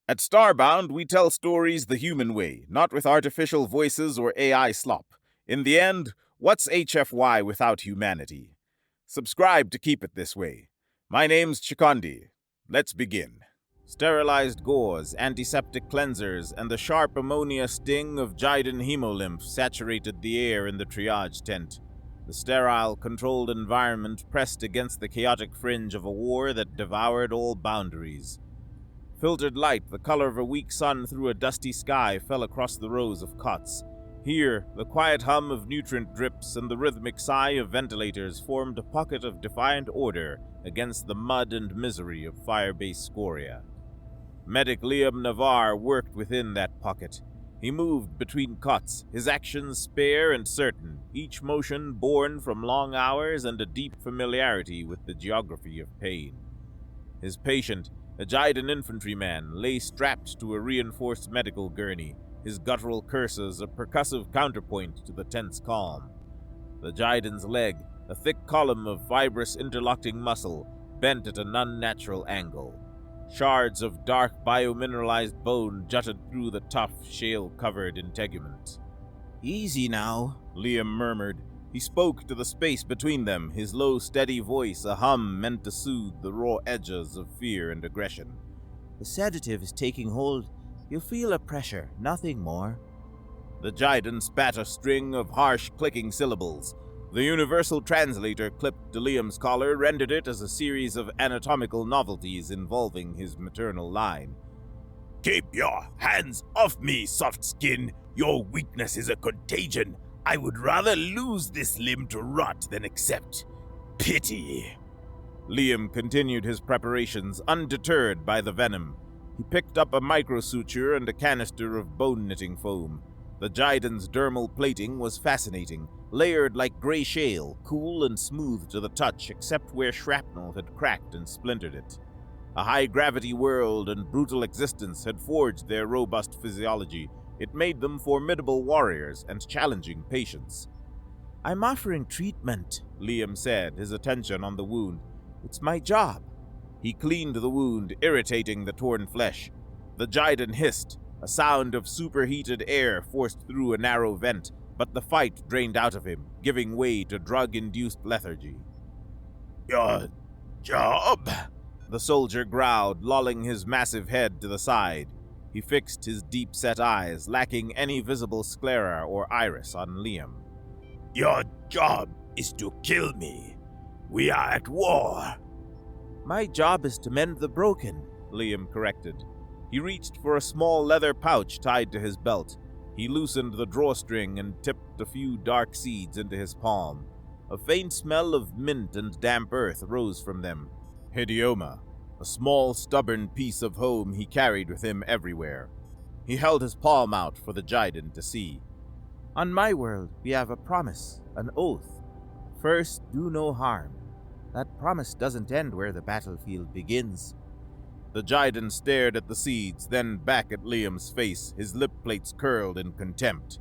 At Starbound, we tell stories the human way, not with artificial voices or AI slop. In the end, what's HFY without humanity? Subscribe to keep it this way. My name's Chikondi. Let's begin. Sterilized gauze, antiseptic cleansers, and the sharp ammonia sting of Jiden hemolymph saturated the air in the triage tent. The sterile, controlled environment pressed against the chaotic fringe of a war that devoured all boundaries. Filtered light, the color of a weak sun through a dusty sky, fell across the rows of cots. Here, the quiet hum of nutrient drips and the rhythmic sigh of ventilators formed a pocket of defiant order against the mud and misery of Firebase Scoria. Medic Liam Navarre worked within that pocket. He moved between cots, his actions spare and certain, each motion born from long hours and a deep familiarity with the geography of pain. His patient, a Jiden infantryman, lay strapped to a reinforced medical gurney, his guttural curses a percussive counterpoint to the tense calm. The Jiden's leg, a thick column of fibrous interlocking muscle, bent at an unnatural angle. Shards of dark biomineralized bone jutted through the tough, shale-covered integument. "Easy now," Liam murmured. He spoke to the space between them, his low, steady voice a hum meant to soothe the raw edges of fear and aggression. "The sedative is taking hold. You'll feel a pressure, nothing more." The Jiden spat a string of harsh, clicking syllables. The universal translator clipped to Liam's collar rendered it as a series of anatomical novelties involving his maternal line. "Keep your hands off me, soft skin. Your weakness is a contagion. I would rather lose this limb to rot than accept pity." Liam continued his preparations, undeterred by the venom. He picked up a microsuture and a canister of bone-knitting foam. The Jiden's dermal plating was fascinating, layered like gray shale, cool and smooth to the touch except where shrapnel had cracked and splintered it. A high-gravity world and brutal existence had forged their robust physiology. It made them formidable warriors and challenging patients. "I'm offering treatment," Liam said, his attention on the wound. "It's my job." He cleaned the wound, irritating the torn flesh. The Jiden hissed, a sound of superheated air forced through a narrow vent, but the fight drained out of him, giving way to drug-induced lethargy. "Your job?" the soldier growled, lolling his massive head to the side. He fixed his deep-set eyes, lacking any visible sclera or iris, on Liam. "Your job is to kill me. We are at war." "My job is to mend the broken," Liam corrected. He reached for a small leather pouch tied to his belt. He loosened the drawstring and tipped a few dark seeds into his palm. A faint smell of mint and damp earth rose from them. Hidioma, a small, stubborn piece of home he carried with him everywhere. He held his palm out for the Jiden to see. "On my world, we have a promise, an oath. First, do no harm. That promise doesn't end where the battlefield begins." The Jiden stared at the seeds, then back at Liam's face, his lip plates curled in contempt.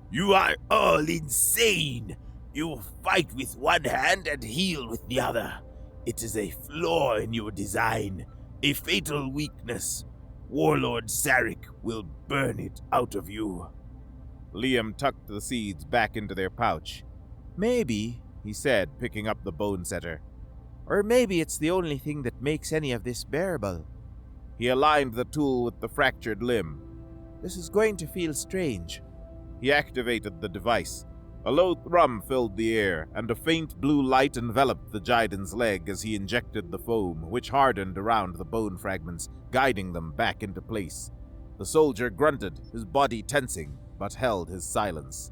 "You are all insane! You fight with one hand and heal with the other. It is a flaw in your design, a fatal weakness. Warlord Sarek will burn it out of you." Liam tucked the seeds back into their pouch. "Maybe," he said, picking up the bone setter. "Or maybe it's the only thing that makes any of this bearable." He aligned the tool with the fractured limb. "This is going to feel strange." He activated the device. A low thrum filled the air, and a faint blue light enveloped the Jiden's leg as he injected the foam, which hardened around the bone fragments, guiding them back into place. The soldier grunted, his body tensing, but held his silence.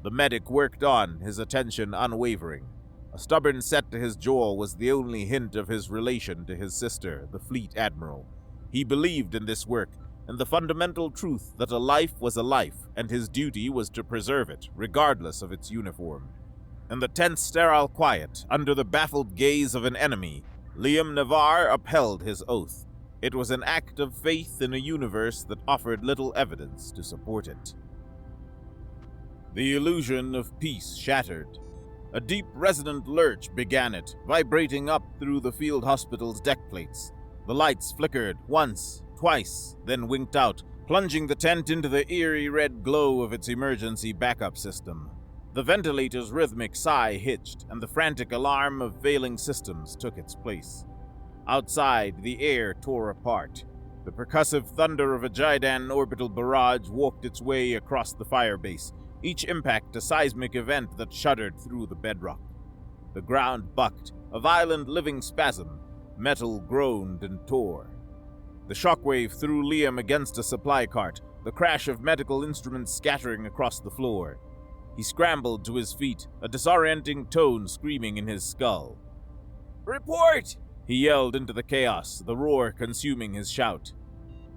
The medic worked on, his attention unwavering. A stubborn set to his jaw was the only hint of his relation to his sister, the Fleet Admiral. He believed in this work, and the fundamental truth that a life was a life, and his duty was to preserve it, regardless of its uniform. In the tense, sterile quiet, under the baffled gaze of an enemy, Liam Navarre upheld his oath. It was an act of faith in a universe that offered little evidence to support it. The illusion of peace shattered. A deep, resonant lurch began it, vibrating up through the field hospital's deck plates. The lights flickered once, twice, then winked out, plunging the tent into the eerie red glow of its emergency backup system. The ventilator's rhythmic sigh hitched, and the frantic alarm of failing systems took its place. Outside, the air tore apart. The percussive thunder of a Jidan orbital barrage walked its way across the firebase, each impact a seismic event that shuddered through the bedrock. The ground bucked, a violent living spasm. Metal groaned and tore. The shockwave threw Liam against a supply cart, the crash of medical instruments scattering across the floor. He scrambled to his feet, a disorienting tone screaming in his skull. "Report!" he yelled into the chaos, the roar consuming his shout.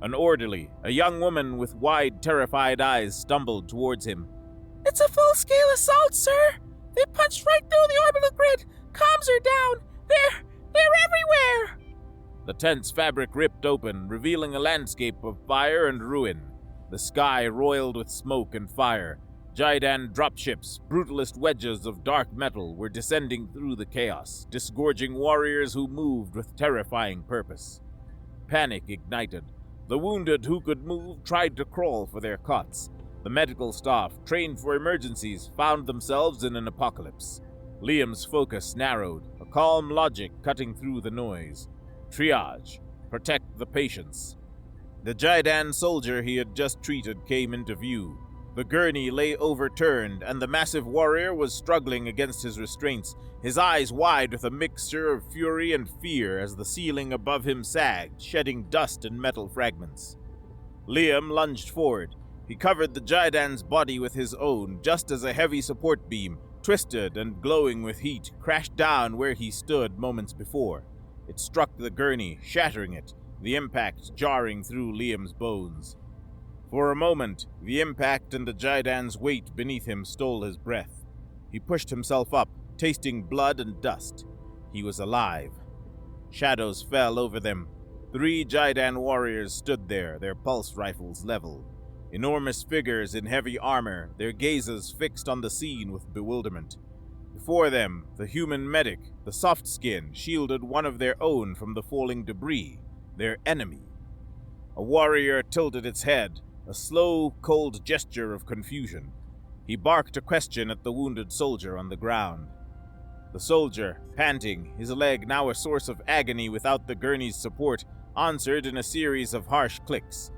An orderly, a young woman with wide, terrified eyes, stumbled towards him. "It's a full-scale assault, sir! They punched right through the orbital grid! Comms are down! They're everywhere!" The tent's fabric ripped open, revealing a landscape of fire and ruin. The sky roiled with smoke and fire. Jidan dropships, brutalist wedges of dark metal, were descending through the chaos, disgorging warriors who moved with terrifying purpose. Panic ignited. The wounded who could move tried to crawl for their cots. The medical staff, trained for emergencies, found themselves in an apocalypse. Liam's focus narrowed, a calm logic cutting through the noise. Triage. Protect the patients. The Jidan soldier he had just treated came into view. The gurney lay overturned, and the massive warrior was struggling against his restraints, his eyes wide with a mixture of fury and fear as the ceiling above him sagged, shedding dust and metal fragments. Liam lunged forward. He covered the Jidan's body with his own, just as a heavy support beam, twisted and glowing with heat, crashed down where he stood moments before. It struck the gurney, shattering it, the impact jarring through Liam's bones. For a moment, the impact and the Jidan's weight beneath him stole his breath. He pushed himself up, tasting blood and dust. He was alive. Shadows fell over them. 3 Jidan warriors stood there, their pulse rifles leveled. Enormous figures in heavy armor, their gazes fixed on the scene with bewilderment. Before them, the human medic, the soft skin, shielded one of their own from the falling debris, their enemy. A warrior tilted its head, a slow, cold gesture of confusion. He barked a question at the wounded soldier on the ground. The soldier, panting, his leg now a source of agony without the gurney's support, answered in a series of harsh clicks.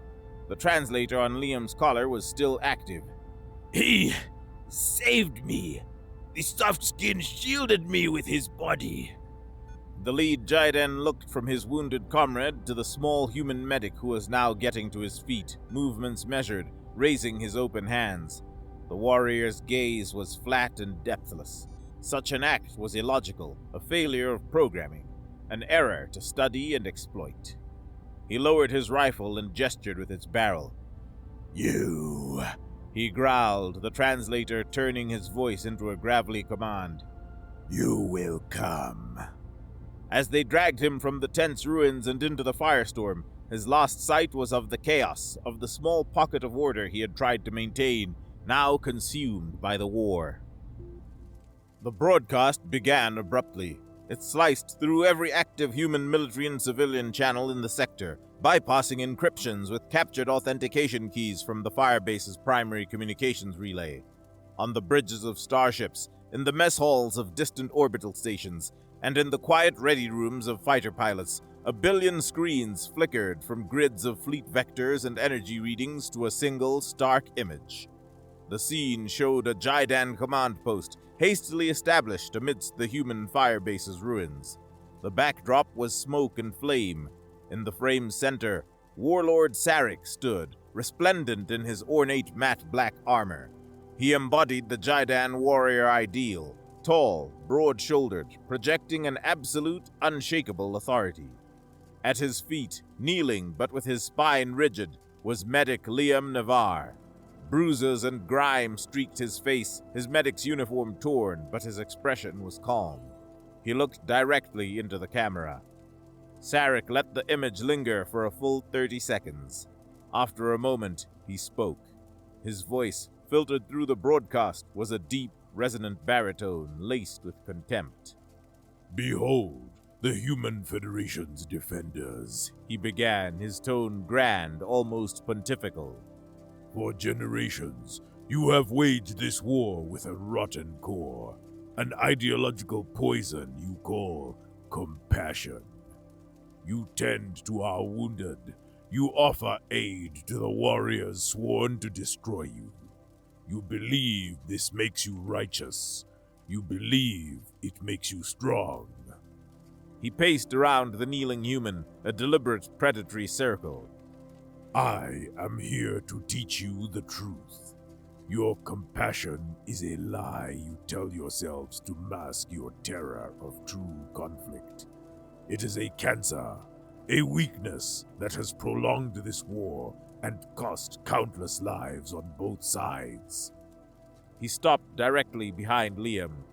The translator on Liam's collar was still active. "He saved me. The soft skin shielded me with his body." The lead Jidan looked from his wounded comrade to the small human medic who was now getting to his feet, movements measured, raising his open hands. The warrior's gaze was flat and depthless. Such an act was illogical, a failure of programming, an error to study and exploit. He lowered his rifle and gestured with its barrel. "You," he growled, the translator turning his voice into a gravelly command. "You will come." As they dragged him from the tent's ruins and into the firestorm, his last sight was of the chaos, of the small pocket of order he had tried to maintain, now consumed by the war. The broadcast began abruptly. It sliced through every active human military and civilian channel in the sector, bypassing encryptions with captured authentication keys from the firebase's primary communications relay. On the bridges of starships, in the mess halls of distant orbital stations, and in the quiet ready rooms of fighter pilots, a billion screens flickered from grids of fleet vectors and energy readings to a single, stark image. The scene showed a Jidan command post, hastily established amidst the human firebase's ruins. The backdrop was smoke and flame. In the frame's center, Warlord Sarek stood, resplendent in his ornate matte black armor. He embodied the Jidan warrior ideal, tall, broad-shouldered, projecting an absolute, unshakable authority. At his feet, kneeling but with his spine rigid, was medic Liam Navarre. Bruises and grime streaked his face, his medic's uniform torn, but his expression was calm. He looked directly into the camera. Sarek let the image linger for a full 30 seconds. After a moment, he spoke. His voice, filtered through the broadcast, was a deep, resonant baritone laced with contempt. "Behold, The Human Federation's defenders. He began, his tone grand, almost pontifical. For generations, you have waged this war with a rotten core, an ideological poison you call compassion. You tend to our wounded. You offer aid to the warriors sworn to destroy you. You believe this makes you righteous. You believe it makes you strong. He paced around the kneeling human, a deliberate predatory circle. I am here to teach you the truth. Your compassion is a lie you tell yourselves to mask your terror of true conflict. It is a cancer, a weakness that has prolonged this war and cost countless lives on both sides. He stopped directly behind Liam.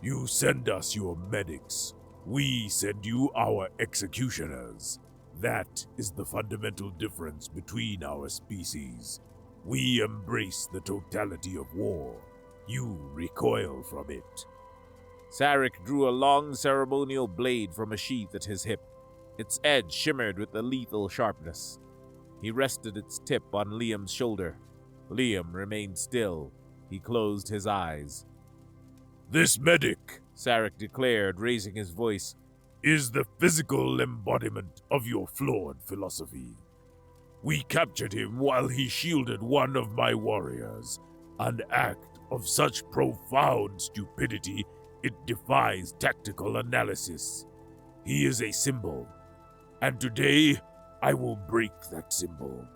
You send us your medics. We send you our executioners. That is the fundamental difference between our species. We embrace the totality of war. You recoil from it. Sarek drew a long ceremonial blade from a sheath at his hip. Its edge shimmered with a lethal sharpness. He rested its tip on Liam's shoulder. Liam remained still. He closed his eyes. This medic, Sarek declared, raising his voice, is the physical embodiment of your flawed philosophy. We captured him while he shielded one of my warriors, an act of such profound stupidity it defies tactical analysis. He is a symbol, and today I will break that symbol.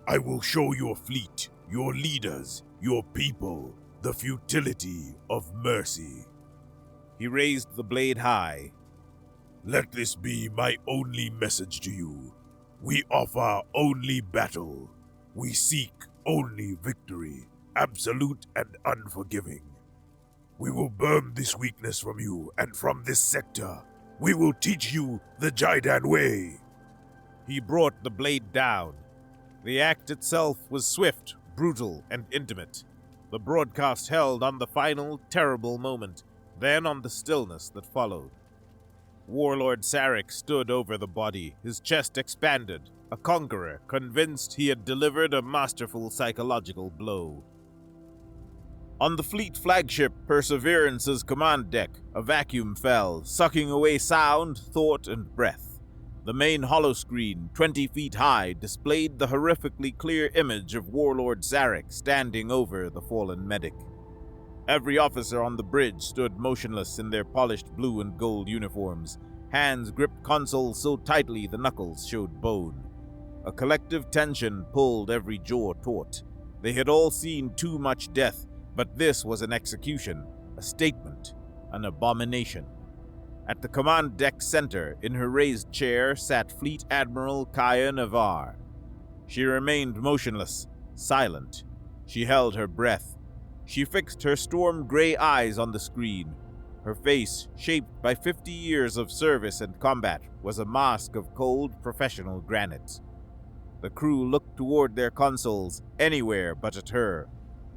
I will show your fleet, your leaders, your people, the futility of mercy. He raised the blade high. Let this be my only message to you. We offer only battle. We seek only victory, absolute and unforgiving. We will burn this weakness from you and from this sector. We will teach you the Jaidan way. He brought the blade down. The act itself was swift, brutal, and intimate. The broadcast held on the final, terrible moment, then on the stillness that followed. Warlord Sarek stood over the body, his chest expanded, a conqueror, convinced he had delivered a masterful psychological blow. On the fleet flagship Perseverance's command deck, a vacuum fell, sucking away sound, thought, and breath. The main holoscreen, 20 feet high, displayed the horrifically clear image of Warlord Sarek standing over the fallen medic. Every officer on the bridge stood motionless in their polished blue and gold uniforms. Hands gripped consoles so tightly the knuckles showed bone. A collective tension pulled every jaw taut. They had all seen too much death, but this was an execution, a statement, an abomination. At the command deck center, in her raised chair, sat Fleet Admiral Kaya Navar. She remained motionless, silent. She held her breath. She fixed her storm-gray eyes on the screen. Her face, shaped by 50 years of service and combat, was a mask of cold, professional granite. The crew looked toward their consoles, anywhere but at her.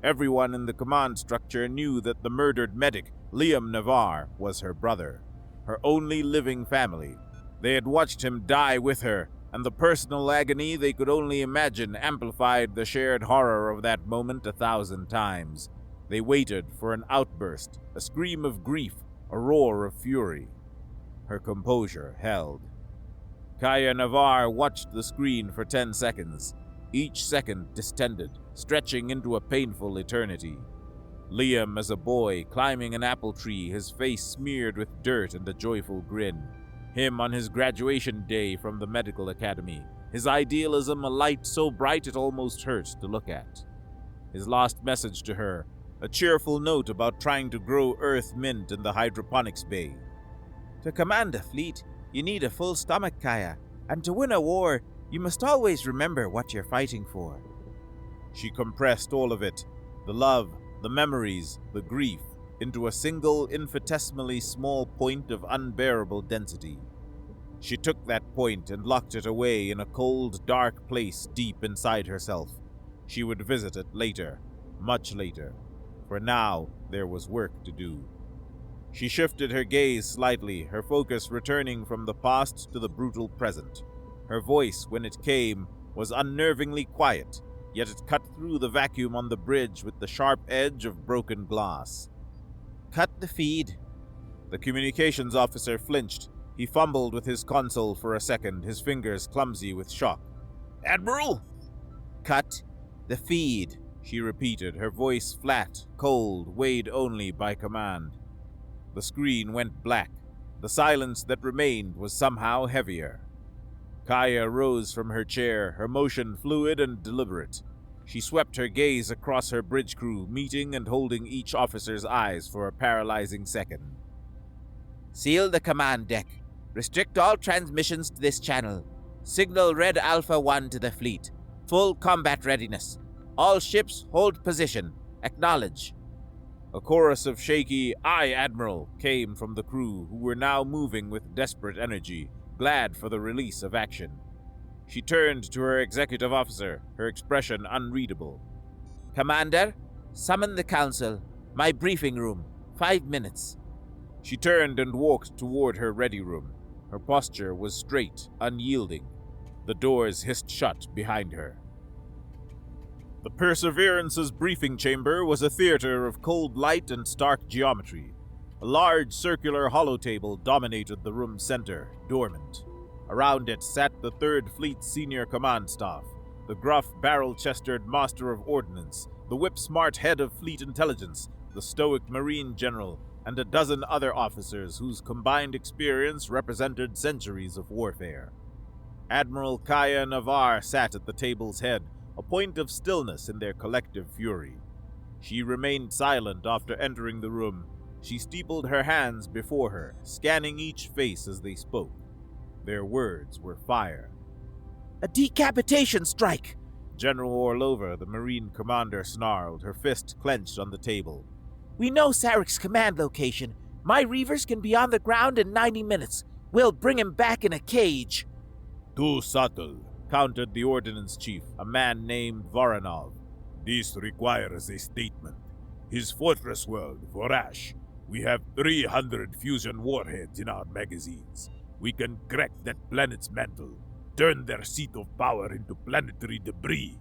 Everyone in the command structure knew that the murdered medic, Liam Navar, was her brother, her only living family. They had watched him die with her, and the personal agony they could only imagine amplified the shared horror of that moment 1,000 times. They waited for an outburst, a scream of grief, a roar of fury. Her composure held. Kaya Navar watched the screen for 10 seconds, each second distended, stretching into a painful eternity. Liam as a boy climbing an apple tree, his face smeared with dirt and a joyful grin. Him on his graduation day from the medical academy, his idealism a light so bright it almost hurt to look at. His last message to her, a cheerful note about trying to grow earth mint in the hydroponics bay. To command a fleet, you need a full stomach, Kaya, and to win a war, you must always remember what you're fighting for. She compressed all of it, the love, the memories, the grief, into a single infinitesimally small point of unbearable density. She took that point and locked it away in a cold, dark place deep inside herself. She would visit it later, much later. For now, there was work to do. She shifted her gaze slightly, her focus returning from the past to the brutal present. Her voice, when it came, was unnervingly quiet, yet it cut through the vacuum on the bridge with the sharp edge of broken glass. "Cut the feed." The communications officer flinched. He fumbled with his console for a second, his fingers clumsy with shock. "Admiral?" "Cut the feed," she repeated, her voice flat, cold, weighed only by command. The screen went black. The silence that remained was somehow heavier. Kaya rose from her chair, her motion fluid and deliberate. She swept her gaze across her bridge crew, meeting and holding each officer's eyes for a paralyzing second. "Seal the command deck. Restrict all transmissions to this channel. Signal Red Alpha 1 to the fleet. Full combat readiness. All ships hold position. Acknowledge." A chorus of shaky, "Aye, Admiral," came from the crew, who were now moving with desperate energy, glad for the release of action. She turned to her executive officer, her expression unreadable. "Commander, summon the council. My briefing room. 5 minutes." She turned and walked toward her ready room. Her posture was straight, unyielding. The doors hissed shut behind her. The Perseverance's briefing chamber was a theater of cold light and stark geometry. A large circular holotable dominated the room's center, dormant. Around it sat the 3rd Fleet's senior command staff, the gruff, barrel-chested master of ordnance, the whip-smart head of fleet intelligence, the stoic marine general, and a dozen other officers whose combined experience represented centuries of warfare. Admiral Kaya Navar sat at the table's head, a point of stillness in their collective fury. She remained silent after entering the room. She steepled her hands before her, scanning each face as they spoke. Their words were fire. "A decapitation strike!" General Orlova, the Marine commander, snarled, her fist clenched on the table. "We know Sarek's command location. My Reavers can be on the ground in 90 minutes. We'll bring him back in a cage." Too subtle. Countered the ordnance chief, a man named Voronov. This requires a statement. His fortress world, Vorash. We have 300 fusion warheads in our magazines. We can crack that planet's mantle, turn their seat of power into planetary debris.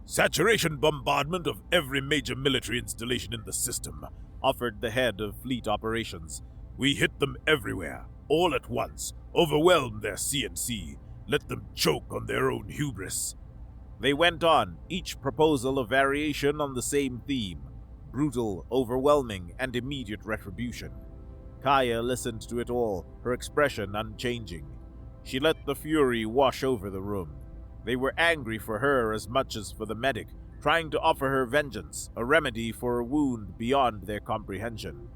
Saturation bombardment of every major military installation in the system, offered the head of fleet operations. We hit them everywhere, all at once, overwhelm their CNC, let them choke on their own hubris. They went on, each proposal a variation on the same theme: brutal, overwhelming, and immediate retribution. Kaya listened to it all, her expression unchanging. She let the fury wash over the room. They were angry for her as much as for the medic, trying to offer her vengeance, a remedy for a wound beyond their comprehension.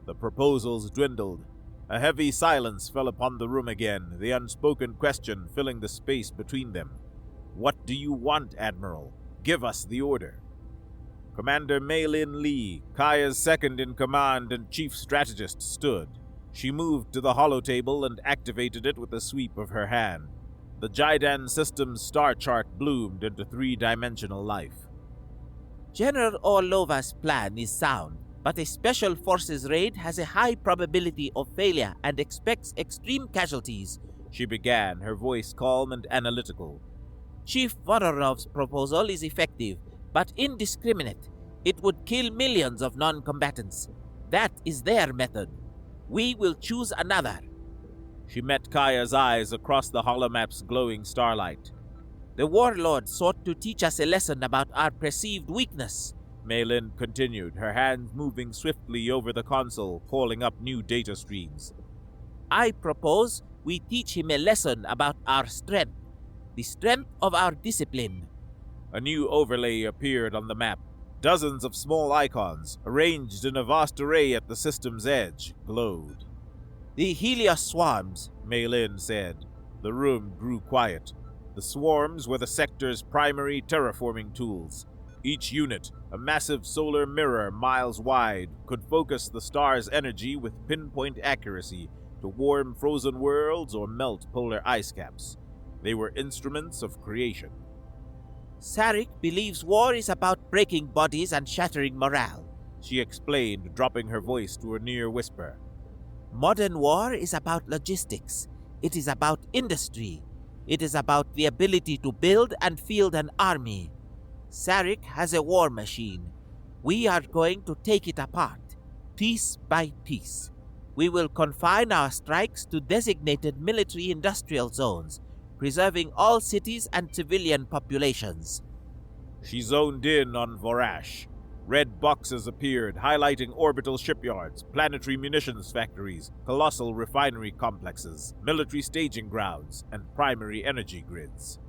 The proposals dwindled. A heavy silence fell upon the room again, the unspoken question filling the space between them. "What do you want, Admiral? Give us the order." Commander Maylin Lee, Kaya's second-in-command and chief strategist, stood. She moved to the holotable and activated it with a sweep of her hand. The Jidan system's star chart bloomed into 3-dimensional life. "General Orlova's plan is sound, but a Special Forces raid has a high probability of failure and expects extreme casualties," she began, her voice calm and analytical. "Chief Voronov's proposal is effective, but indiscriminate. It would kill millions of non-combatants. That is their method. We will choose another." She met Kaya's eyes across the holomap's glowing starlight. "The warlord sought to teach us a lesson about our perceived weakness," Maylin continued, her hands moving swiftly over the console, calling up new data streams. "I propose we teach him a lesson about our strength, the strength of our discipline." A new overlay appeared on the map. Dozens of small icons, arranged in a vast array at the system's edge, glowed. "The Helios swarms," Maylin said. The room grew quiet. The swarms were the sector's primary terraforming tools. Each unit, a massive solar mirror miles wide, could focus the star's energy with pinpoint accuracy to warm frozen worlds or melt polar ice caps. They were instruments of creation. "Sarek believes war is about breaking bodies and shattering morale. she explained, dropping her voice to a near whisper. Modern war is about logistics. It is about industry. It is about the ability to build and field an army. Sarek has a war machine. We are going to take it apart, piece by piece. We will confine our strikes to designated military-industrial zones, preserving all cities and civilian populations. She zoned in on Vorash. Red boxes appeared, highlighting orbital shipyards, planetary munitions factories, colossal refinery complexes, military staging grounds, and primary energy grids.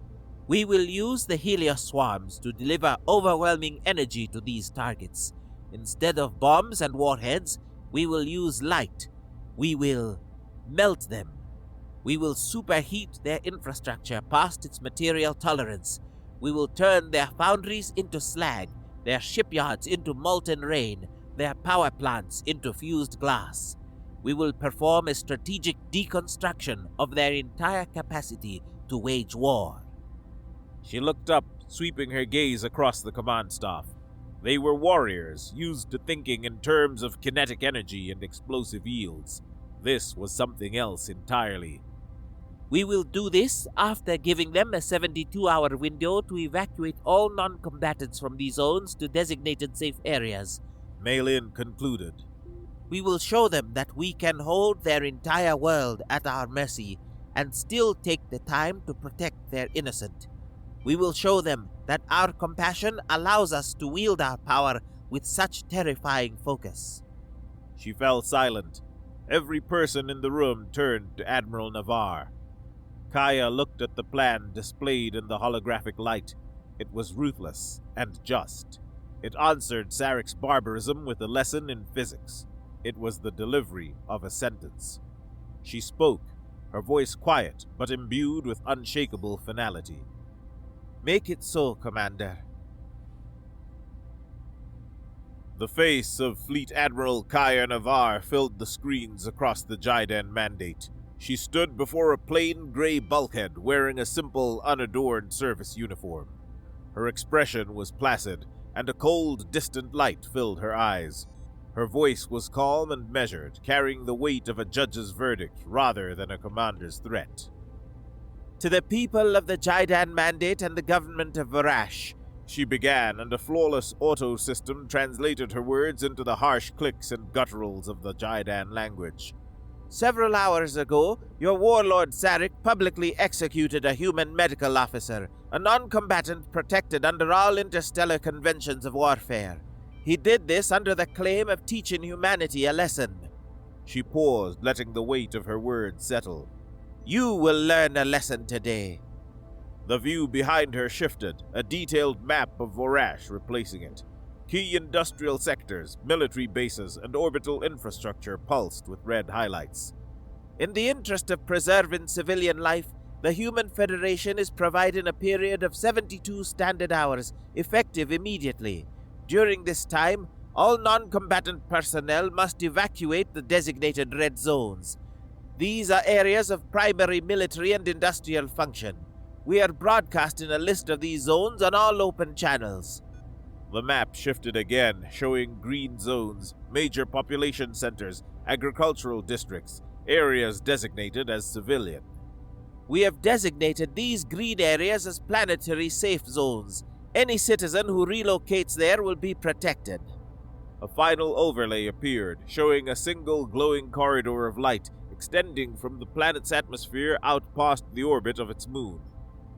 We will use the Helios swarms to deliver overwhelming energy to these targets. Instead of bombs and warheads, we will use light. We will melt them. We will superheat their infrastructure past its material tolerance. We will turn their foundries into slag, their shipyards into molten rain, their power plants into fused glass. We will perform a strategic deconstruction of their entire capacity to wage war. She looked up, sweeping her gaze across the command staff. They were warriors, used to thinking in terms of kinetic energy and explosive yields. This was something else entirely. We will do this after giving them a 72-hour window to evacuate all non-combatants from these zones to designated safe areas, Malin concluded. We will show them that we can hold their entire world at our mercy and still take the time to protect their innocent. We will show them that our compassion allows us to wield our power with such terrifying focus. She fell silent. Every person in the room turned to Admiral Navarre. Kaya looked at the plan displayed in the holographic light. It was ruthless and just. It answered Sarek's barbarism with a lesson in physics. It was the delivery of a sentence. She spoke, her voice quiet but imbued with unshakable finality. Make it so, Commander. The face of Fleet Admiral Kaya Navarre filled the screens across the Jiden Mandate. She stood before a plain gray bulkhead wearing a simple, unadorned service uniform. Her expression was placid, and a cold, distant light filled her eyes. Her voice was calm and measured, carrying the weight of a judge's verdict rather than a commander's threat. To the people of the Jiden Mandate and the government of Varash, she began, and a flawless auto system translated her words into the harsh clicks and gutturals of the Jiden language. Several hours ago, your warlord Sarek publicly executed a human medical officer, a non-combatant protected under all interstellar conventions of warfare. He did this under the claim of teaching humanity a lesson. She paused, letting the weight of her words settle. You will learn a lesson today. The view behind her shifted, a detailed map of Vorash replacing it. Key industrial sectors, military bases, and orbital infrastructure pulsed with red highlights. In the interest of preserving civilian life, the Human Federation is providing a period of 72 standard hours, effective immediately. During this time, all non-combatant personnel must evacuate the designated red zones. These are areas of primary military and industrial function. We are broadcasting a list of these zones on all open channels. The map shifted again, showing green zones, major population centers, agricultural districts, areas designated as civilian. We have designated these green areas as planetary safe zones. Any citizen who relocates there will be protected. A final overlay appeared, showing a single glowing corridor of light extending from the planet's atmosphere out past the orbit of its moon.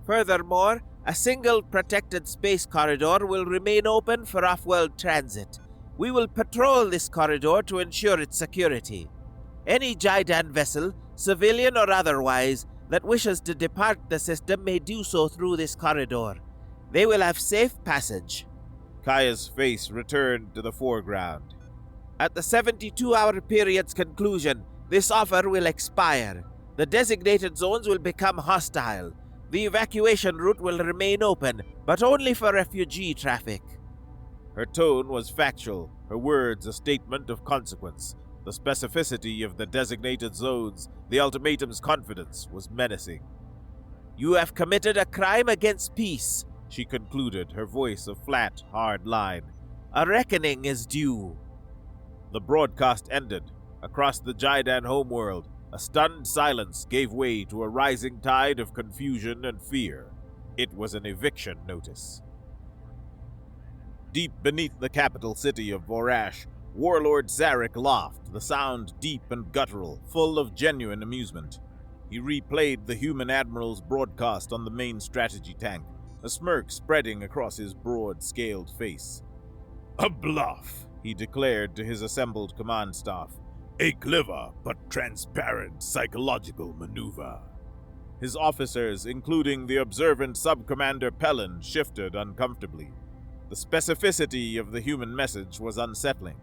Furthermore, a single protected space corridor will remain open for off-world transit. We will patrol this corridor to ensure its security. Any Jiden vessel, civilian or otherwise, that wishes to depart the system may do so through this corridor. They will have safe passage. Kaya's face returned to the foreground. At the 72-hour period's conclusion, this offer will expire. The designated zones will become hostile. The evacuation route will remain open, but only for refugee traffic. Her tone was factual, her words a statement of consequence. The specificity of the designated zones, the ultimatum's confidence, was menacing. You have committed a crime against peace, she concluded, her voice a flat, hard line. A reckoning is due. The broadcast ended. Across the Jaidan homeworld, a stunned silence gave way to a rising tide of confusion and fear. It was an eviction notice. Deep beneath the capital city of Vorash, Warlord Zarek laughed, the sound deep and guttural, full of genuine amusement. He replayed the human admiral's broadcast on the main strategy tank, a smirk spreading across his broad-scaled face. A bluff, he declared to his assembled command staff. A clever but transparent psychological maneuver. His officers, including the observant Sub-Commander Pellin, shifted uncomfortably. The specificity of the human message was unsettling.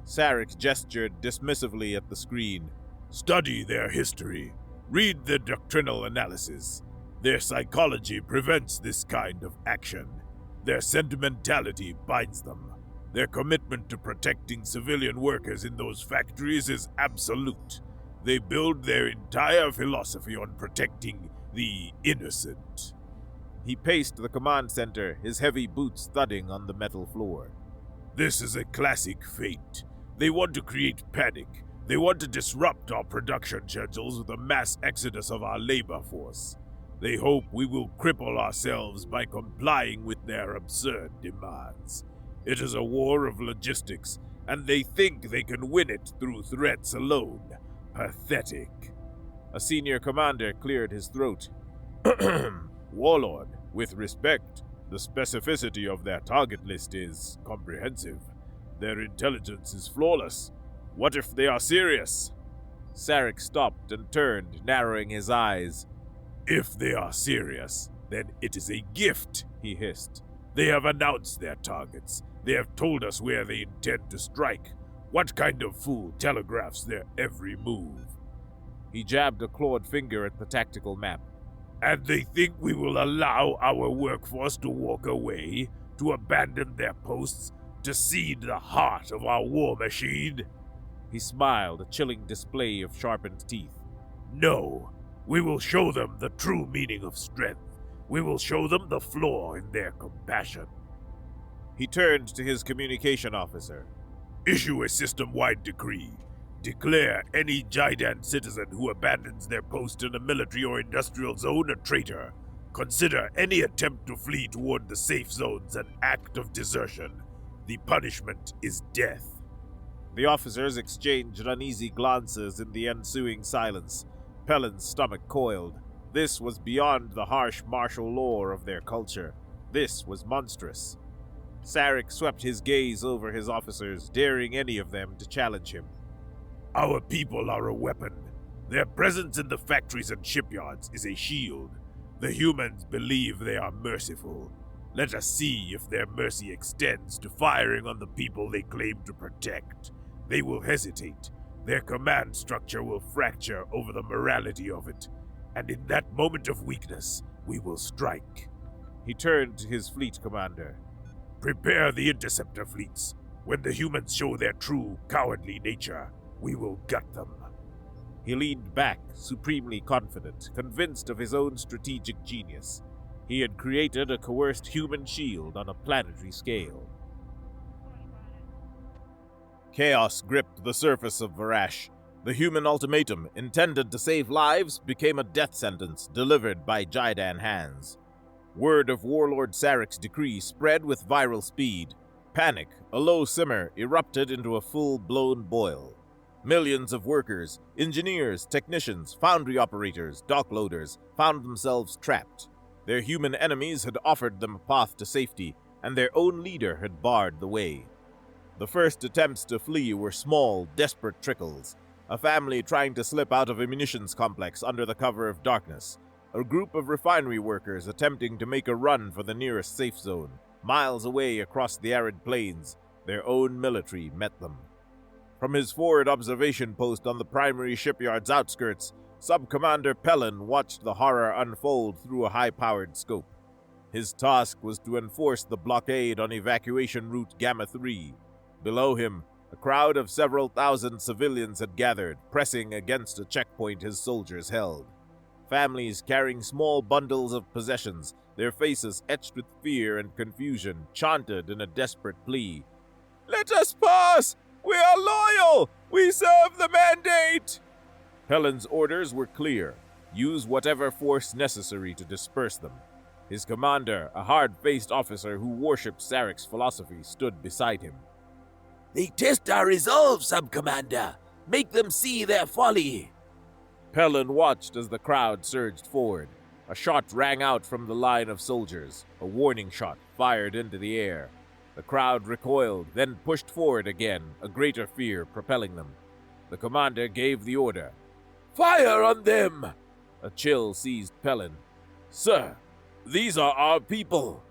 Sarek gestured dismissively at the screen. Study their history. Read their doctrinal analysis. Their psychology prevents this kind of action. Their sentimentality binds them. Their commitment to protecting civilian workers in those factories is absolute. They build their entire philosophy on protecting the innocent. He paced the command center, his heavy boots thudding on the metal floor. This is a classic fate. They want to create panic. They want to disrupt our production schedules with a mass exodus of our labor force. They hope we will cripple ourselves by complying with their absurd demands. It is a war of logistics, and they think they can win it through threats alone. Pathetic. A senior commander cleared his throat. Warlord, with respect, the specificity of their target list is comprehensive. Their intelligence is flawless. What if they are serious? Sarek stopped and turned, narrowing his eyes. If they are serious, then it is a gift, he hissed. They have announced their targets. They have told us where they intend to strike. What kind of fool telegraphs their every move? He jabbed a clawed finger at the tactical map. And they think we will allow our workforce to walk away, to abandon their posts, to cede the heart of our war machine? He smiled, a chilling display of sharpened teeth. No, we will show them the true meaning of strength. We will show them the flaw in their compassion. He turned to his communication officer. Issue a system-wide decree. Declare any Jaidan citizen who abandons their post in a military or industrial zone a traitor. Consider any attempt to flee toward the safe zones an act of desertion. The punishment is death. The officers exchanged uneasy glances in the ensuing silence. Pellin's stomach coiled. This was beyond the harsh martial law of their culture. This was monstrous. Sarek swept his gaze over his officers, daring any of them to challenge him. Our people are a weapon. Their presence in the factories and shipyards is a shield. The humans believe they are merciful. Let us see if their mercy extends to firing on the people they claim to protect. They will hesitate. Their command structure will fracture over the morality of it. And in that moment of weakness, we will strike. He turned to his fleet commander. Prepare the interceptor fleets. When the humans show their true, cowardly nature, we will gut them. He leaned back, supremely confident, convinced of his own strategic genius. He had created a coerced human shield on a planetary scale. Chaos gripped the surface of Varash. The human ultimatum, intended to save lives, became a death sentence delivered by Jaidan hands. Word of Warlord Sarek's decree spread with viral speed. Panic, a low simmer, erupted into a full-blown boil. Millions of workers, engineers, technicians, foundry operators, dockloaders found themselves trapped. Their human enemies had offered them a path to safety, and their own leader had barred the way. The first attempts to flee were small, desperate trickles. A family trying to slip out of a munitions complex under the cover of darkness. A group of refinery workers attempting to make a run for the nearest safe zone. Miles away across the arid plains, their own military met them. From his forward observation post on the primary shipyard's outskirts, Sub-Commander Pellin watched the horror unfold through a high-powered scope. His task was to enforce the blockade on evacuation route Gamma-3. Below him, a crowd of several thousand civilians had gathered, pressing against a checkpoint his soldiers held. Families carrying small bundles of possessions, their faces etched with fear and confusion, chanted in a desperate plea. "Let us pass! We are loyal! We serve the mandate! Helen's orders were clear. Use whatever force necessary to disperse them. His commander, a hard-faced officer who worshipped Sarek's philosophy, stood beside him. They test our resolve, Sub-Commander. Make them see their folly. Pellin watched as the crowd surged forward. A shot rang out from the line of soldiers, a warning shot fired into the air. The crowd recoiled, then pushed forward again, a greater fear propelling them. The commander gave the order. Fire on them! A chill seized Pellin. Sir, these are our people.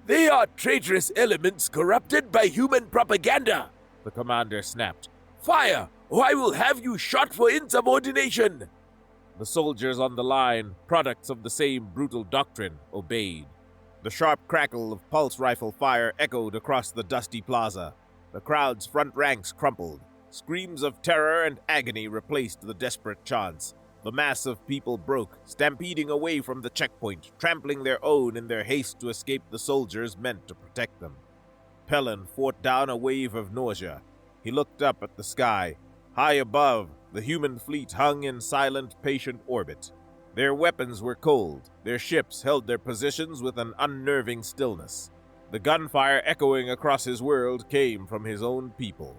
They are traitorous elements corrupted by human propaganda, The commander snapped. Fire, or I will have you shot for insubordination! The soldiers on the line, products of the same brutal doctrine, obeyed. The sharp crackle of pulse rifle fire echoed across the dusty plaza. The crowd's front ranks crumpled. Screams of terror and agony replaced the desperate chants. The mass of people broke, stampeding away from the checkpoint, trampling their own in their haste to escape the soldiers meant to protect them. Pellin fought down a wave of nausea. He looked up at the sky. High above, the human fleet hung in silent, patient orbit. Their weapons were cold. Their ships held their positions with an unnerving stillness. The gunfire echoing across his world came from his own people.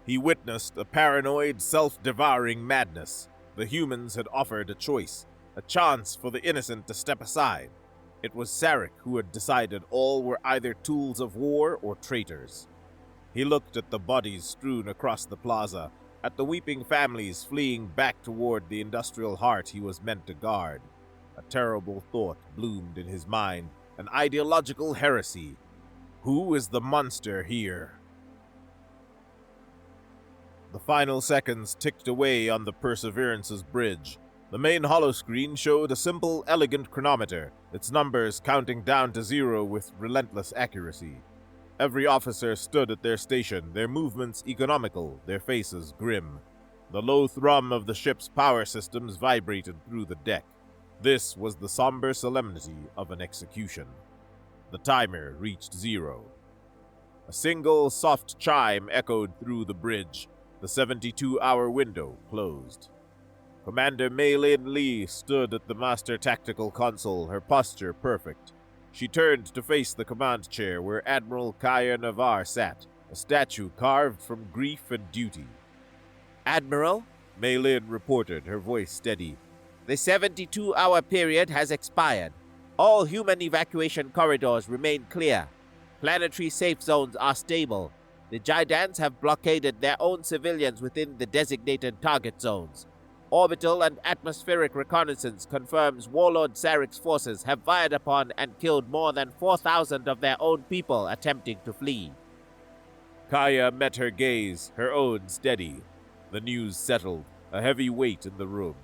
He witnessed a paranoid, self-devouring madness. The humans had offered a choice, a chance for the innocent to step aside. It was Sarek who had decided all were either tools of war or traitors. He looked at the bodies strewn across the plaza, at the weeping families fleeing back toward the industrial heart he was meant to guard. A terrible thought bloomed in his mind, an ideological heresy. Who is the monster here? The final seconds ticked away on the Perseverance's bridge. The main holoscreen showed a simple, elegant chronometer, its numbers counting down to zero with relentless accuracy. Every officer stood at their station, their movements economical, their faces grim. The low thrum of the ship's power systems vibrated through the deck. This was the somber solemnity of an execution. The timer reached zero. A single soft chime echoed through the bridge. The 72-hour window closed. Commander Mei-Lin Lee stood at the master tactical console, her posture perfect. She turned to face the command chair where Admiral Kaya Navar sat, a statue carved from grief and duty. Admiral, Mei-Lin reported, her voice steady. the 72-hour period has expired. All human evacuation corridors remain clear. Planetary safe zones are stable. The Gidans have blockaded their own civilians within the designated target zones. Orbital and atmospheric reconnaissance confirms Warlord Sarek's forces have fired upon and killed more than 4,000 of their own people attempting to flee. Kaya met her gaze, her own steady. The news settled, a heavy weight in the room.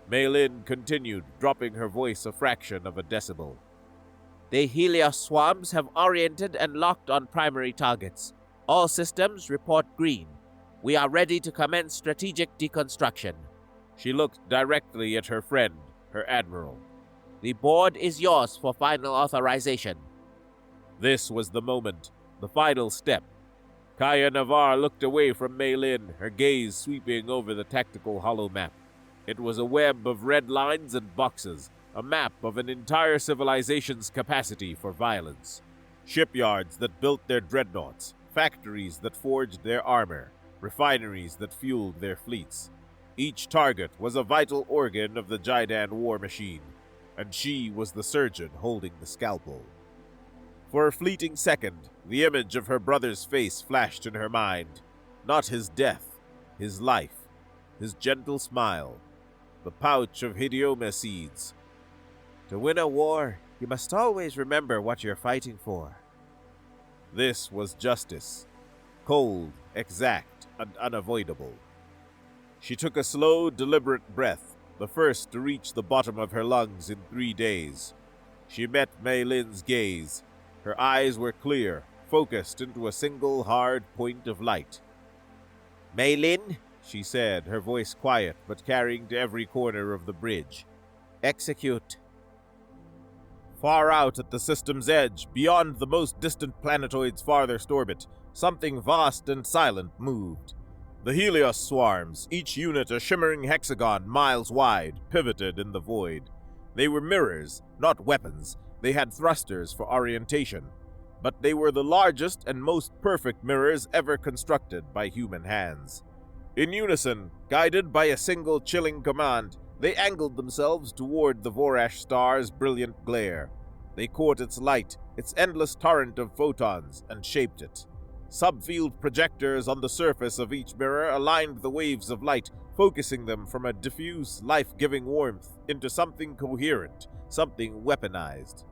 Mei-Lin continued, dropping her voice a fraction of a decibel. The Helios swarms have oriented and locked on primary targets. All systems report green. We are ready to commence strategic deconstruction. She looked directly at her friend, her admiral. The board is yours for final authorization. This was the moment, the final step. Kaya Navar looked away from Mei-Lin, her gaze sweeping over the tactical holomap. It was a web of red lines and boxes, a map of an entire civilization's capacity for violence. Shipyards that built their dreadnoughts, factories that forged their armor, refineries that fueled their fleets. Each target was a vital organ of the Gidan war machine, and she was the surgeon holding the scalpel. For a fleeting second, the image of her brother's face flashed in her mind. Not his death, his life, his gentle smile, the pouch of Hidioma seeds. To win a war, you must always remember what you're fighting for. This was justice, cold, exact, and unavoidable. She took a slow, deliberate breath, the first to reach the bottom of her lungs in 3 days. She met Mei-Lin's gaze. Her eyes were clear, focused into a single hard point of light. Mei-Lin, she said, her voice quiet but carrying to every corner of the bridge. Execute. Far out at the system's edge, beyond the most distant planetoid's farthest orbit, something vast and silent moved. The Helios swarms, each unit a shimmering hexagon miles wide, pivoted in the void. They were mirrors, not weapons. They had thrusters for orientation. But they were the largest and most perfect mirrors ever constructed by human hands. In unison, guided by a single chilling command, they angled themselves toward the Vorash star's brilliant glare. They caught its light, its endless torrent of photons, and shaped it. Subfield projectors on the surface of each mirror aligned the waves of light, focusing them from a diffuse, life-giving warmth into something coherent, something weaponized.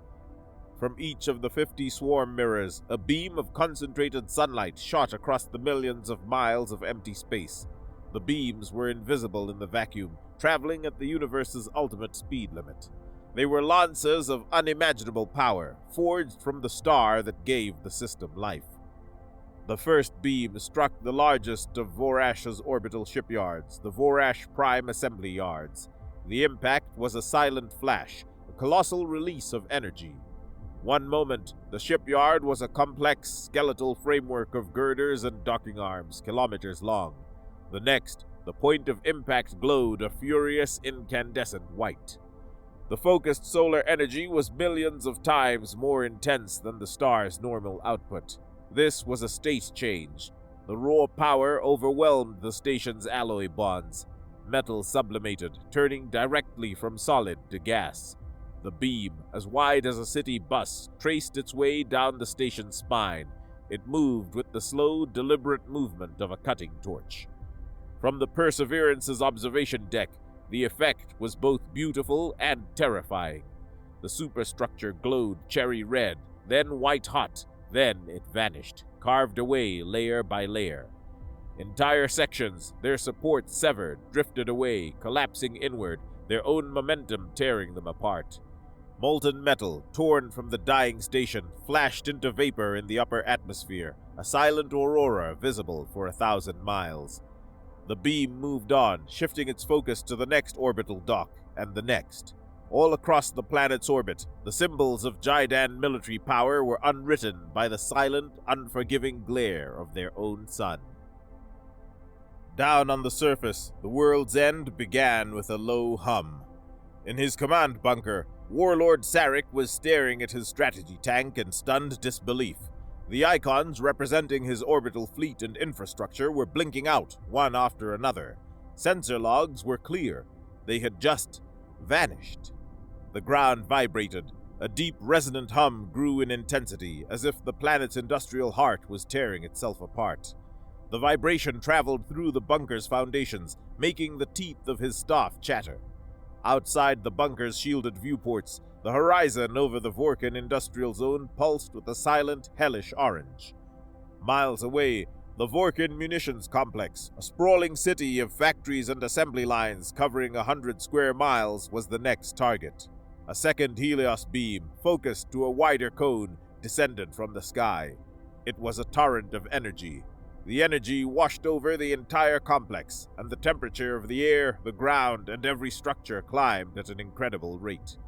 From each of the 50 swarm mirrors, a beam of concentrated sunlight shot across the millions of miles of empty space. The beams were invisible in the vacuum, traveling at the universe's ultimate speed limit. They were lances of unimaginable power, forged from the star that gave the system life. The first beam struck the largest of Vorash's orbital shipyards, the Vorash Prime Assembly Yards. The impact was a silent flash, a colossal release of energy. One moment, the shipyard was a complex, skeletal framework of girders and docking arms, kilometers long. The next, the point of impact glowed a furious, incandescent white. The focused solar energy was millions of times more intense than the star's normal output. This was a state change. The raw power overwhelmed the station's alloy bonds. Metal sublimated, turning directly from solid to gas. The beam, as wide as a city bus, traced its way down the station's spine. It moved with the slow, deliberate movement of a cutting torch. From the Perseverance's observation deck, the effect was both beautiful and terrifying. The superstructure glowed cherry red, then white-hot. Then it vanished, carved away layer by layer. Entire sections, their support severed, drifted away, collapsing inward, their own momentum tearing them apart. Molten metal, torn from the dying station, flashed into vapor in the upper atmosphere, a silent aurora visible for 1,000 miles. The beam moved on, shifting its focus to the next orbital dock, and the next. All across the planet's orbit, the symbols of Jaidan military power were unwritten by the silent, unforgiving glare of their own sun. Down on the surface, the world's end began with a low hum. In his command bunker, Warlord Sarek was staring at his strategy tank in stunned disbelief. The icons representing his orbital fleet and infrastructure were blinking out, one after another. Sensor logs were clear. They had just vanished. The ground vibrated. A deep, resonant hum grew in intensity, as if the planet's industrial heart was tearing itself apart. The vibration traveled through the bunker's foundations, making the teeth of his staff chatter. Outside the bunker's shielded viewports, the horizon over the Vorkan industrial zone pulsed with a silent, hellish orange. Miles away, the Vorkan munitions complex, a sprawling city of factories and assembly lines covering 100 square miles, was the next target. A second Helios beam, focused to a wider cone, descended from the sky. It was a torrent of energy. The energy washed over the entire complex, and the temperature of the air, the ground, and every structure climbed at an incredible rate.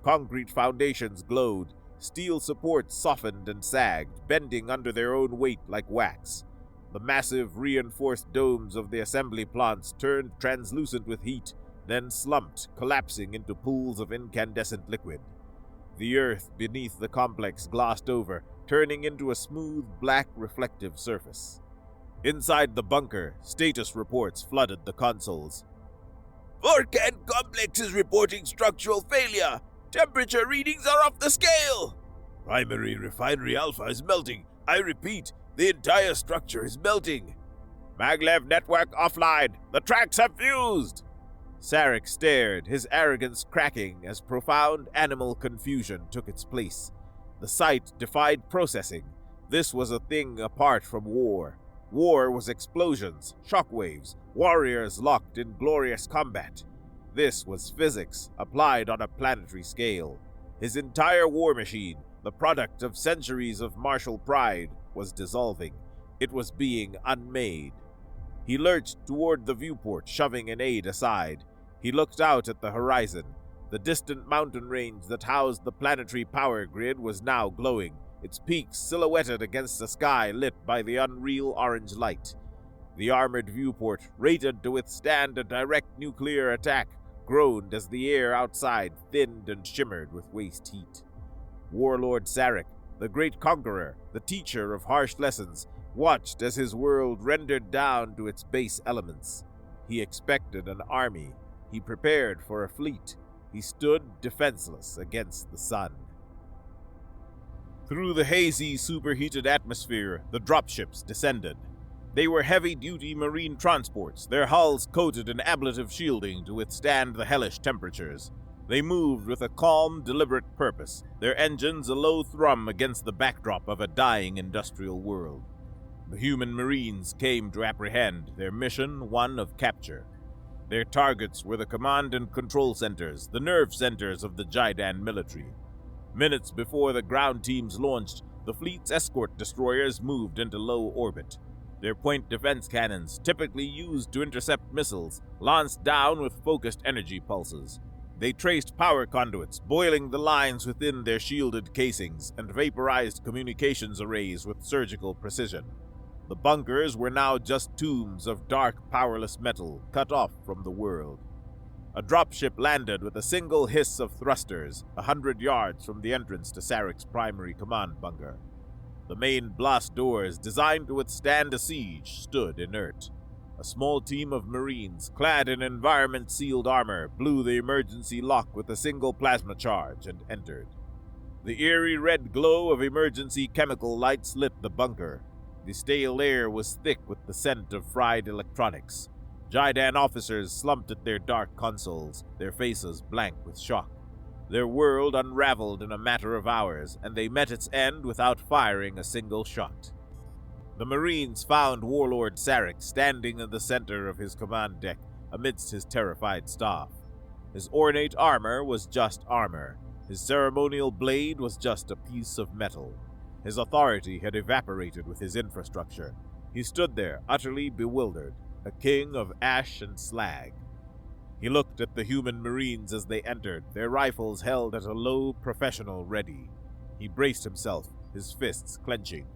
Concrete foundations glowed, steel supports softened and sagged, bending under their own weight like wax. The massive, reinforced domes of the assembly plants turned translucent with heat, then slumped, collapsing into pools of incandescent liquid. The earth beneath the complex glossed over, turning into a smooth, black, reflective surface. Inside the bunker, status reports flooded the consoles. Vorkan complex is reporting structural failure. Temperature readings are off the scale. Primary refinery alpha is melting. I repeat, the entire structure is melting. Maglev network offline. The tracks have fused. Sarek stared, his arrogance cracking as profound animal confusion took its place. The sight defied processing. This was a thing apart from war. War was explosions, shockwaves, warriors locked in glorious combat. This was physics, applied on a planetary scale. His entire war machine, the product of centuries of martial pride, was dissolving. It was being unmade. He lurched toward the viewport, shoving an aide aside. He looked out at the horizon. The distant mountain range that housed the planetary power grid was now glowing, its peaks silhouetted against the sky lit by the unreal orange light. The armored viewport, rated to withstand a direct nuclear attack, groaned as the air outside thinned and shimmered with waste heat. Warlord Sarek, the great conqueror, the teacher of harsh lessons, watched as his world rendered down to its base elements. He expected an army. He prepared for a fleet. He stood defenseless against the sun. Through the hazy, superheated atmosphere, the dropships descended. They were heavy-duty marine transports, their hulls coated in ablative shielding to withstand the hellish temperatures. They moved with a calm, deliberate purpose, their engines a low thrum against the backdrop of a dying industrial world. The human marines came to apprehend, their mission one of capture. Their targets were the command and control centers, the nerve centers of the Jaidan military. Minutes before the ground teams launched, the fleet's escort destroyers moved into low orbit. Their point defense cannons, typically used to intercept missiles, lanced down with focused energy pulses. They traced power conduits, boiling the lines within their shielded casings, and vaporized communications arrays with surgical precision. The bunkers were now just tombs of dark, powerless metal, cut off from the world. A dropship landed with a single hiss of thrusters, 100 yards from the entrance to Sarek's primary command bunker. The main blast doors, designed to withstand a siege, stood inert. A small team of Marines, clad in environment-sealed armor, blew the emergency lock with a single plasma charge and entered. The eerie red glow of emergency chemical lights lit the bunker. The stale air was thick with the scent of fried electronics. Jaidan officers slumped at their dark consoles, their faces blank with shock. Their world unraveled in a matter of hours, and they met its end without firing a single shot. The Marines found Warlord Sarek standing in the center of his command deck amidst his terrified staff. His ornate armor was just armor. His ceremonial blade was just a piece of metal. His authority had evaporated with his infrastructure. He stood there, utterly bewildered, a king of ash and slag. He looked at the human Marines as they entered, their rifles held at a low, professional ready. He braced himself, his fists clenching.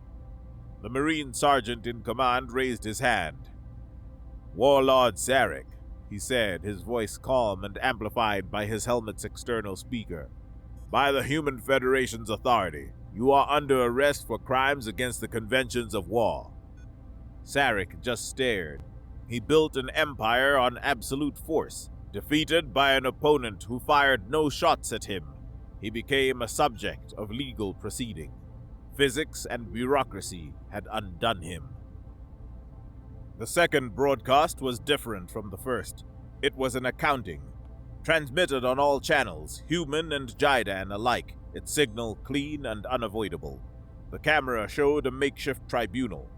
The Marine sergeant in command raised his hand. "Warlord Sarek," he said, his voice calm and amplified by his helmet's external speaker. "By the Human Federation's authority, you are under arrest for crimes against the conventions of war." Sarek just stared. He built an empire on absolute force. Defeated by an opponent who fired no shots at him, he became a subject of legal proceeding. Physics and bureaucracy had undone him. The second broadcast was different from the first. It was an accounting. Transmitted on all channels, human and Jaidan alike, its signal clean and unavoidable. The camera showed a makeshift tribunal.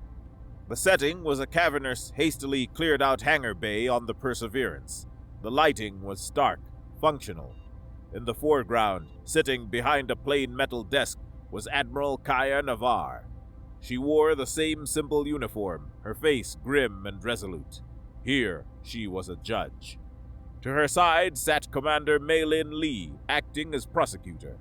The setting was a cavernous, hastily cleared-out hangar bay on the Perseverance. The lighting was stark, functional. In the foreground, sitting behind a plain metal desk, was Admiral Kaya Navar. She wore the same simple uniform, her face grim and resolute. Here, she was a judge. To her side sat Commander Mei-Lin Lee, acting as prosecutor.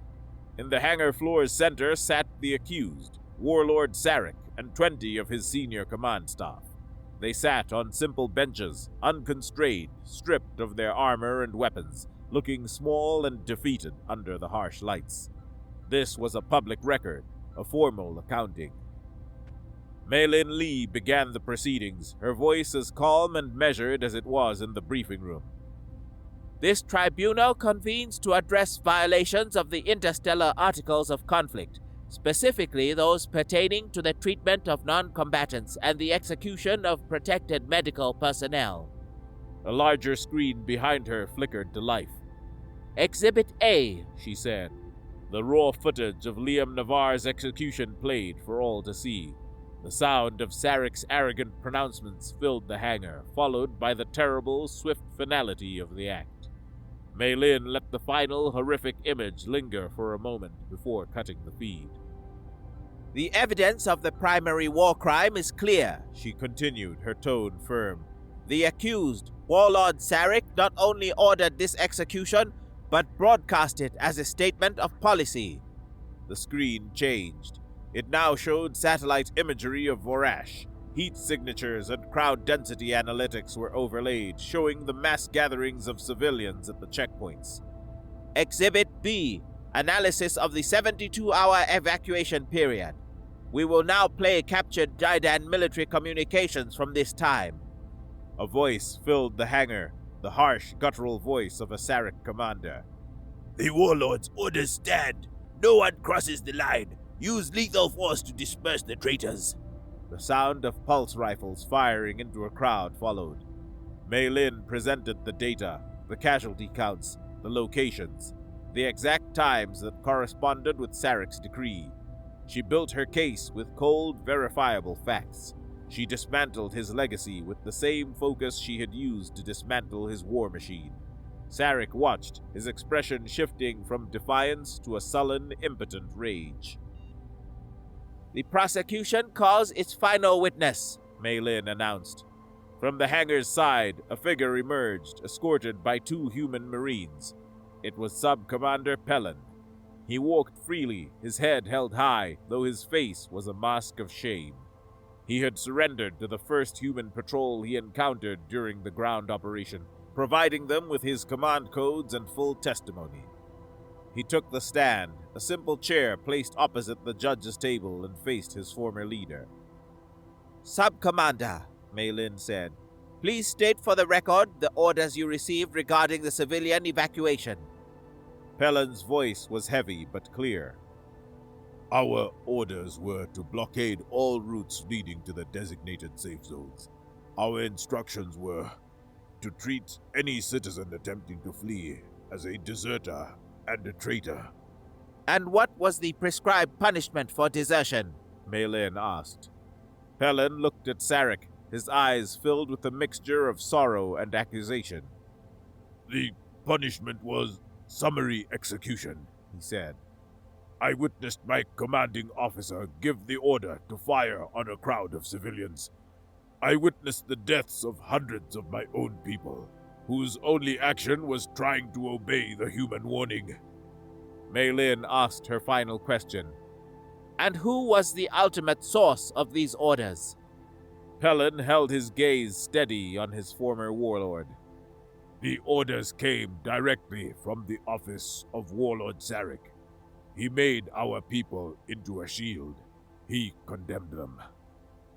In the hangar floor's center sat the accused, Warlord Sarek, and 20 of his senior command staff. They sat on simple benches, unconstrained, stripped of their armor and weapons, looking small and defeated under the harsh lights. This was a public record, a formal accounting. Mei-Lin Lee began the proceedings, her voice as calm and measured as it was in the briefing room. This tribunal convenes to address violations of the Interstellar Articles of Conflict, specifically those pertaining to the treatment of non-combatants and the execution of protected medical personnel. A larger screen behind her flickered to life. Exhibit A, she said. The raw footage of Liam Navar's execution played for all to see. The sound of Sarek's arrogant pronouncements filled the hangar, followed by the terrible, swift finality of the act. Mei-Lin let the final horrific image linger for a moment before cutting the feed. The evidence of the primary war crime is clear, she continued, her tone firm. The accused, Warlord Sarek, not only ordered this execution, but broadcast it as a statement of policy. The screen changed. It now showed satellite imagery of Vorash. Heat signatures and crowd density analytics were overlaid, showing the mass gatherings of civilians at the checkpoints. Exhibit B, analysis of the 72-hour evacuation period. We will now play captured Jaidan military communications from this time. A voice filled the hangar, the harsh, guttural voice of a Sarek commander. The warlord's orders stand. No one crosses the line. Use lethal force to disperse the traitors. The sound of pulse rifles firing into a crowd followed. Mei Lin presented the data, the casualty counts, the locations, the exact times that corresponded with Sarek's decree. She built her case with cold, verifiable facts. She dismantled his legacy with the same focus she had used to dismantle his war machine. Sarek watched, his expression shifting from defiance to a sullen, impotent rage. The prosecution calls its final witness, Mei Lin announced. From the hangar's side, a figure emerged, escorted by 2 human marines. It was Sub-Commander Pellin. He walked freely, his head held high, though his face was a mask of shame. He had surrendered to the first human patrol he encountered during the ground operation, providing them with his command codes and full testimony. He took the stand, a simple chair placed opposite the judge's table, and faced his former leader. Sub-Commander, Mei Lin said, please state for the record the orders you received regarding the civilian evacuation. Pellin's voice was heavy but clear. Our orders were to blockade all routes leading to the designated safe zones. Our instructions were to treat any citizen attempting to flee as a deserter and a traitor. And what was the prescribed punishment for desertion? Mei Lin asked. Pellin looked at Sarek, his eyes filled with a mixture of sorrow and accusation. The punishment was summary execution, he said. I witnessed my commanding officer give the order to fire on a crowd of civilians. I witnessed the deaths of hundreds of my own people, whose only action was trying to obey the human warning. Mei Lin asked her final question. And who was the ultimate source of these orders? Pellin held his gaze steady on his former warlord. The orders came directly from the office of Warlord Sarek. He made our people into a shield. He condemned them.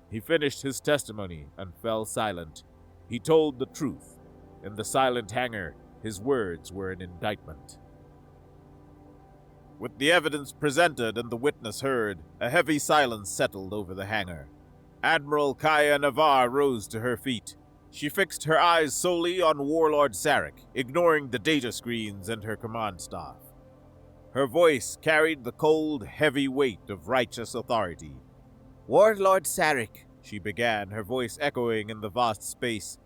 He finished his testimony and fell silent. He told the truth. In the silent hangar, his words were an indictment. With the evidence presented and the witness heard, a heavy silence settled over the hangar. Admiral Kaya Navar rose to her feet. She fixed her eyes solely on Warlord Sarek, ignoring the data screens and her command staff. Her voice carried the cold, heavy weight of righteous authority. Warlord Sarek, she began, her voice echoing in the vast space.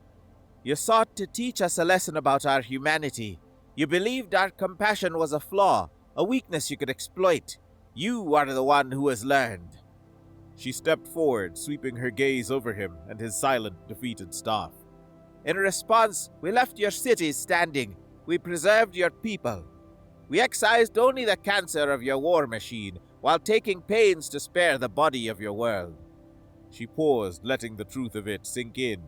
You sought to teach us a lesson about our humanity. You believed our compassion was a flaw, a weakness you could exploit. You are the one who has learned. She stepped forward, sweeping her gaze over him and his silent, defeated staff. In response, we left your cities standing. We preserved your people. We excised only the cancer of your war machine, while taking pains to spare the body of your world. She paused, letting the truth of it sink in.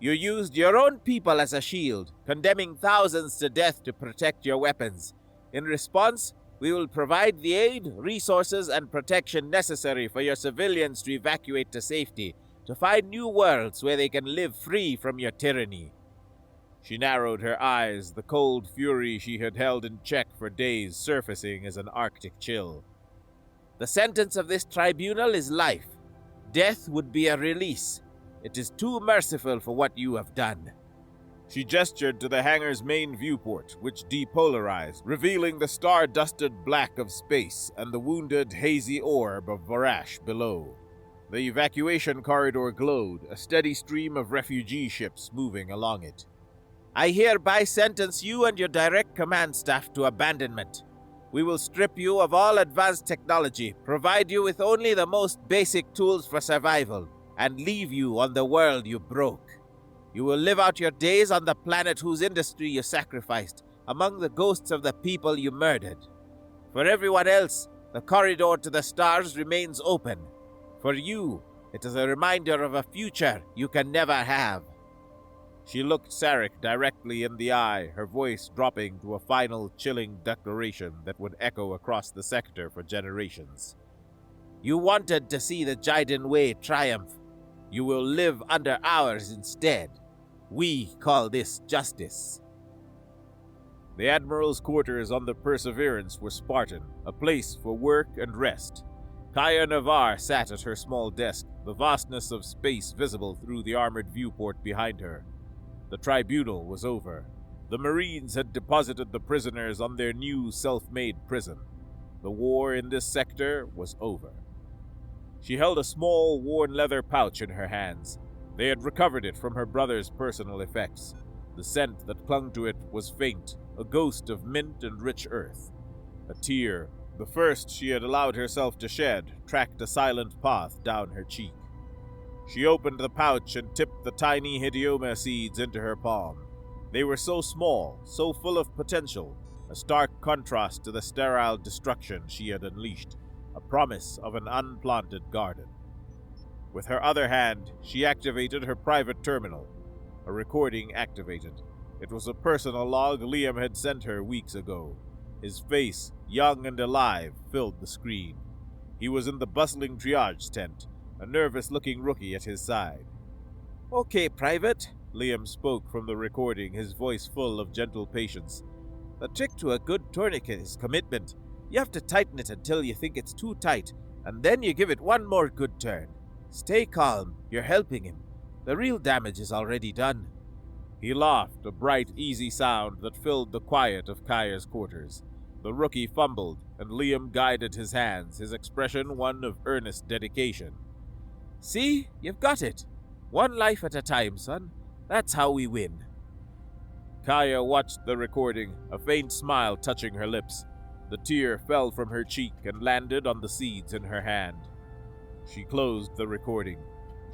You used your own people as a shield, condemning thousands to death to protect your weapons. In response, we will provide the aid, resources, and protection necessary for your civilians to evacuate to safety, to find new worlds where they can live free from your tyranny. She narrowed her eyes, the cold fury she had held in check for days surfacing as an Arctic chill. The sentence of this tribunal is life. Death would be a release. It is too merciful for what you have done. She gestured to the hangar's main viewport, which depolarized, revealing the star-dusted black of space and the wounded, hazy orb of Vorash below. The evacuation corridor glowed, a steady stream of refugee ships moving along it. I hereby sentence you and your direct command staff to abandonment. We will strip you of all advanced technology, provide you with only the most basic tools for survival, and leave you on the world you broke. You will live out your days on the planet whose industry you sacrificed, among the ghosts of the people you murdered. For everyone else, The corridor to the stars remains open. For you, it is a reminder of a future you can never have. She looked Sarek directly in the eye, her voice dropping to a final chilling declaration that would echo across the sector for generations. You wanted to see the Jiden way triumph. You will live under ours instead. We call this justice. The Admiral's quarters on the Perseverance were Spartan, a place for work and rest. Kaya Navar sat at her small desk, the vastness of space visible through the armored viewport behind her. The tribunal was over. The Marines had deposited the prisoners on their new self-made prison. The war in this sector was over. She held a small, worn leather pouch in her hands. They had recovered it from her brother's personal effects. The scent that clung to it was faint, a ghost of mint and rich earth. A tear, the first she had allowed herself to shed, tracked a silent path down her cheek. She opened the pouch and tipped the tiny Hidioma seeds into her palm. They were so small, so full of potential, a stark contrast to the sterile destruction she had unleashed, a promise of an unplanted garden. With her other hand, she activated her private terminal. A recording activated. It was a personal log Liam had sent her weeks ago. His face, young and alive, filled the screen. He was in the bustling triage tent, a nervous-looking rookie at his side. Okay, Private, Liam spoke from the recording, his voice full of gentle patience. The trick to a good tourniquet is commitment. You have to tighten it until you think it's too tight, and then you give it one more good turn. Stay calm, you're helping him. The real damage is already done. He laughed, a bright, easy sound that filled the quiet of Kaya's quarters. The rookie fumbled, and Liam guided his hands, his expression one of earnest dedication. See? You've got it. One life at a time, son. That's how we win. Kaya watched the recording, a faint smile touching her lips. The tear fell from her cheek and landed on the seeds in her hand. She closed the recording.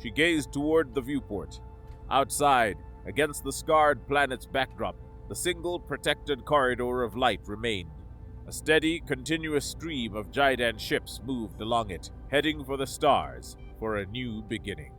She gazed toward the viewport. Outside, against the scarred planet's backdrop, the single protected corridor of light remained. A steady, continuous stream of Jaidan ships moved along it, heading for the stars for a new beginning.